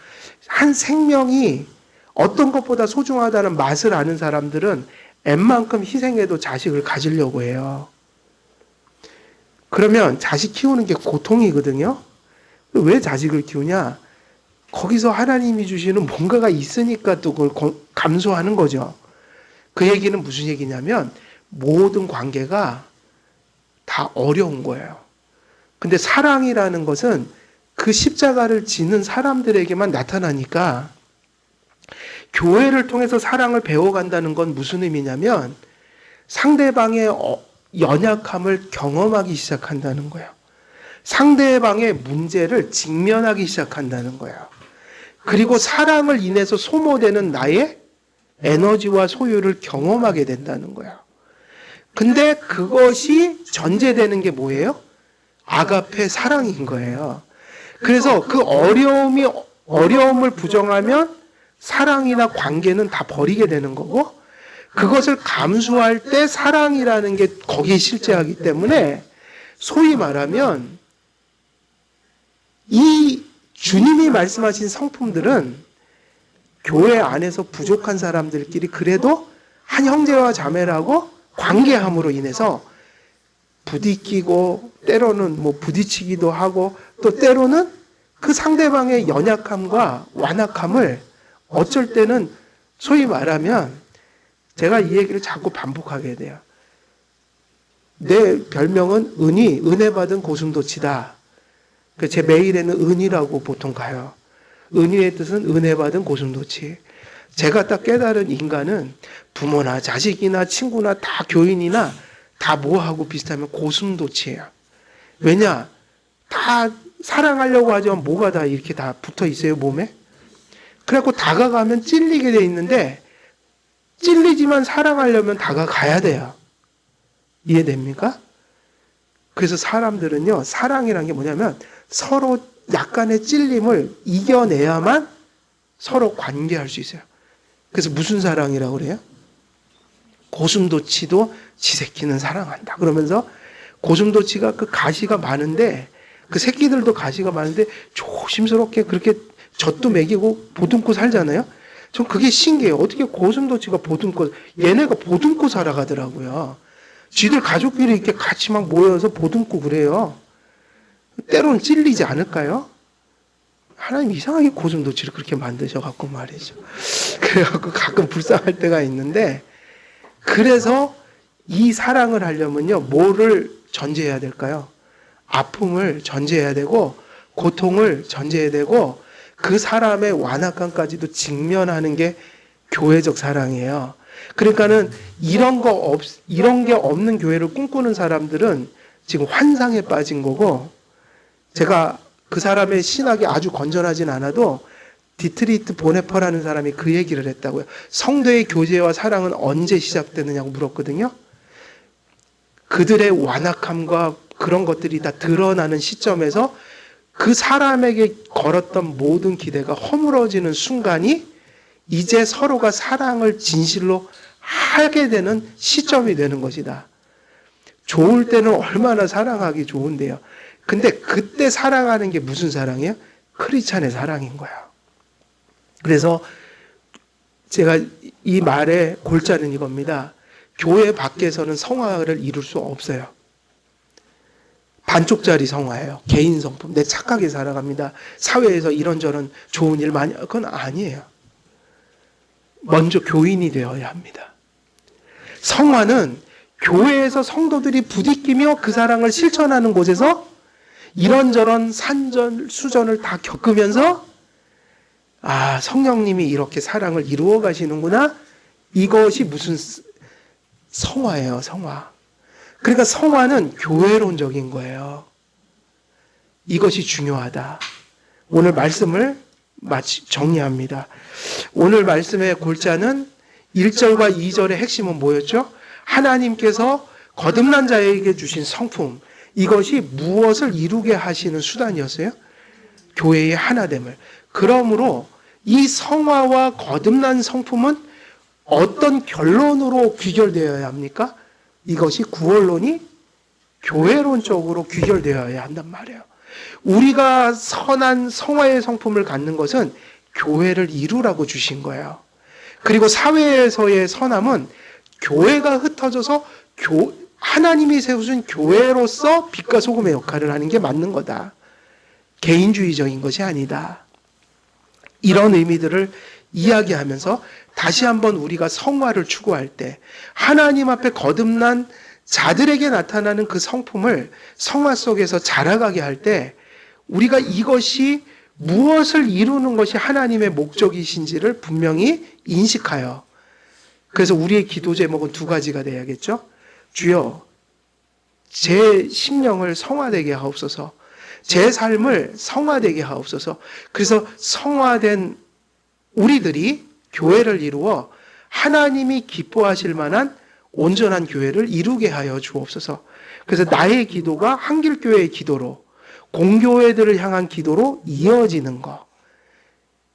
한 생명이 어떤 것보다 소중하다는 맛을 아는 사람들은 웬만큼 희생해도 자식을 가지려고 해요. 그러면 자식 키우는 게 고통이거든요. 왜 자식을 키우냐? 거기서 하나님이 주시는 뭔가가 있으니까 또 그걸 감수하는 거죠. 그 얘기는 무슨 얘기냐면 모든 관계가 다 어려운 거예요. 근데 사랑이라는 것은 그 십자가를 지는 사람들에게만 나타나니까 교회를 통해서 사랑을 배워간다는 건 무슨 의미냐면 상대방의 연약함을 경험하기 시작한다는 거예요. 상대방의 문제를 직면하기 시작한다는 거예요. 그리고 사랑을 인해서 소모되는 나의 에너지와 소유를 경험하게 된다는 거예요. 근데 그것이 전제되는 게 뭐예요? 아가페 사랑인 거예요. 그래서 그 어려움을 부정하면 사랑이나 관계는 다 버리게 되는 거고 그것을 감수할 때 사랑이라는 게 거기에 실제하기 때문에 소위 말하면 이 주님이 말씀하신 성품들은 교회 안에서 부족한 사람들끼리 그래도 한 형제와 자매라고 관계함으로 인해서 부딪히고 때로는 뭐 부딪히기도 하고 또 때로는 그 상대방의 연약함과 완악함을 어쩔 때는 소위 말하면 제가 이 얘기를 자꾸 반복하게 돼요. 내 별명은 은혜 받은 고슴도치다. 제 메일에는 은이라고 보통 가요. 은희의 뜻은 은혜 받은 고슴도치. 제가 딱 깨달은 인간은 부모나 자식이나 친구나 다 교인이나 다 뭐하고 비슷하면 고슴도치예요. 왜냐? 다 사랑하려고 하지만 뭐가 다 이렇게 다 붙어 있어요, 몸에. 그래갖고 다가가면 찔리게 돼 있는데 찔리지만 사랑하려면 다가가야 돼요. 이해됩니까? 그래서 사람들은요, 사랑이란 게 뭐냐면 서로 약간의 찔림을 이겨내야만 서로 관계할 수 있어요. 그래서 무슨 사랑이라고 그래요? 고슴도치도 지 새끼는 사랑한다. 그러면서 고슴도치가 그 가시가 많은데 그 새끼들도 가시가 많은데 조심스럽게 그렇게 젖도 먹이고 보듬고 살잖아요. 전 그게 신기해요. 어떻게 고슴도치가 보듬고, 얘네가 보듬고 살아가더라고요. 쥐들 가족끼리 이렇게 같이 막 모여서 보듬고 그래요. 때로는 찔리지 않을까요? 하나님 이상하게 고슴도치를 그렇게 만드셔갖고 말이죠. 그래갖고 가끔 불쌍할 때가 있는데, 그래서 이 사랑을 하려면요, 뭐를 전제해야 될까요? 아픔을 전제해야 되고, 고통을 전제해야 되고, 그 사람의 완악함까지도 직면하는 게 교회적 사랑이에요. 그러니까는 이런 게 없는 교회를 꿈꾸는 사람들은 지금 환상에 빠진 거고, 제가 그 사람의 신학이 아주 건전하진 않아도 디트리트 보네퍼라는 사람이 그 얘기를 했다고요. 성도의 교제와 사랑은 언제 시작되느냐고 물었거든요. 그들의 완악함과 그런 것들이 다 드러나는 시점에서 그 사람에게 걸었던 모든 기대가 허물어지는 순간이 이제 서로가 사랑을 진실로 하게 되는 시점이 되는 것이다. 좋을 때는 얼마나 사랑하기 좋은데요. 근데 그때 사랑하는 게 무슨 사랑이에요? 크리스찬의 사랑인 거야. 그래서 제가 이 말의 골자는 이겁니다. 교회 밖에서는 성화를 이룰 수 없어요. 반쪽짜리 성화예요. 개인 성품. 내 착하게 살아갑니다. 사회에서 이런저런 좋은 일 많이, 그건 아니에요. 먼저 교인이 되어야 합니다. 성화는 교회에서 성도들이 부딪히며 그 사랑을 실천하는 곳에서 이런저런 산전, 수전을 다 겪으면서 아, 성령님이 이렇게 사랑을 이루어 가시는구나. 이것이 무슨 성화예요, 성화. 그러니까 성화는 교회론적인 거예요. 이것이 중요하다. 오늘 말씀을 정리합니다. 오늘 말씀의 골자는 1절과 2절의 핵심은 뭐였죠? 하나님께서 거듭난 자에게 주신 성품, 이것이 무엇을 이루게 하시는 수단이었어요? 교회의 하나됨을. 그러므로 이 성화와 거듭난 성품은 어떤 결론으로 귀결되어야 합니까? 이것이 구원론이 교회론적으로 귀결되어야 한단 말이에요. 우리가 선한 성화의 성품을 갖는 것은 교회를 이루라고 주신 거예요. 그리고 사회에서의 선함은 교회가 흩어져서 하나님이 세우신 교회로서 빛과 소금의 역할을 하는 게 맞는 거다. 개인주의적인 것이 아니다. 이런 의미들을 이야기하면서 다시 한번 우리가 성화를 추구할 때 하나님 앞에 거듭난 자들에게 나타나는 그 성품을 성화 속에서 자라가게 할 때 우리가 이것이 무엇을 이루는 것이 하나님의 목적이신지를 분명히 인식하여, 그래서 우리의 기도 제목은 두 가지가 돼야겠죠. 주여, 제 심령을 성화되게 하옵소서. 제 삶을 성화되게 하옵소서. 그래서 성화된 우리들이 교회를 이루어 하나님이 기뻐하실 만한 온전한 교회를 이루게 하여 주옵소서. 그래서 나의 기도가 한길교회의 기도로, 공교회들을 향한 기도로 이어지는 것.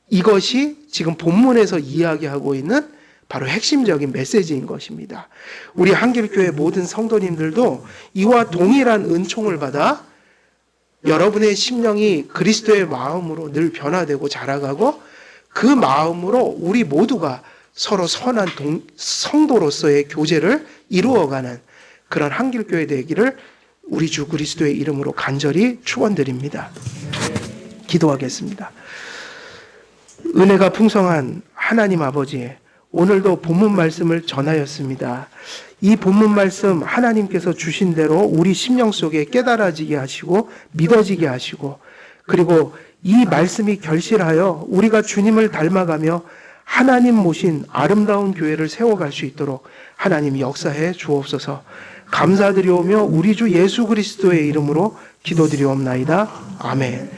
이것이 지금 본문에서 이야기하고 있는 바로 핵심적인 메시지인 것입니다. 우리 한길교회 모든 성도님들도 이와 동일한 은총을 받아 여러분의 심령이 그리스도의 마음으로 늘 변화되고 자라가고 그 마음으로 우리 모두가 서로 선한 성도로서의 교제를 이루어가는 그런 한길교회 되기를 우리 주 그리스도의 이름으로 간절히 축원드립니다. 기도하겠습니다. 은혜가 풍성한 하나님 아버지, 오늘도 본문 말씀을 전하였습니다. 이 본문 말씀 하나님께서 주신 대로 우리 심령 속에 깨달아지게 하시고 믿어지게 하시고, 그리고 이 말씀이 결실하여 우리가 주님을 닮아가며 하나님 모신 아름다운 교회를 세워갈 수 있도록 하나님이 역사해 주옵소서. 감사드리오며 우리 주 예수 그리스도의 이름으로 기도드리옵나이다. 아멘.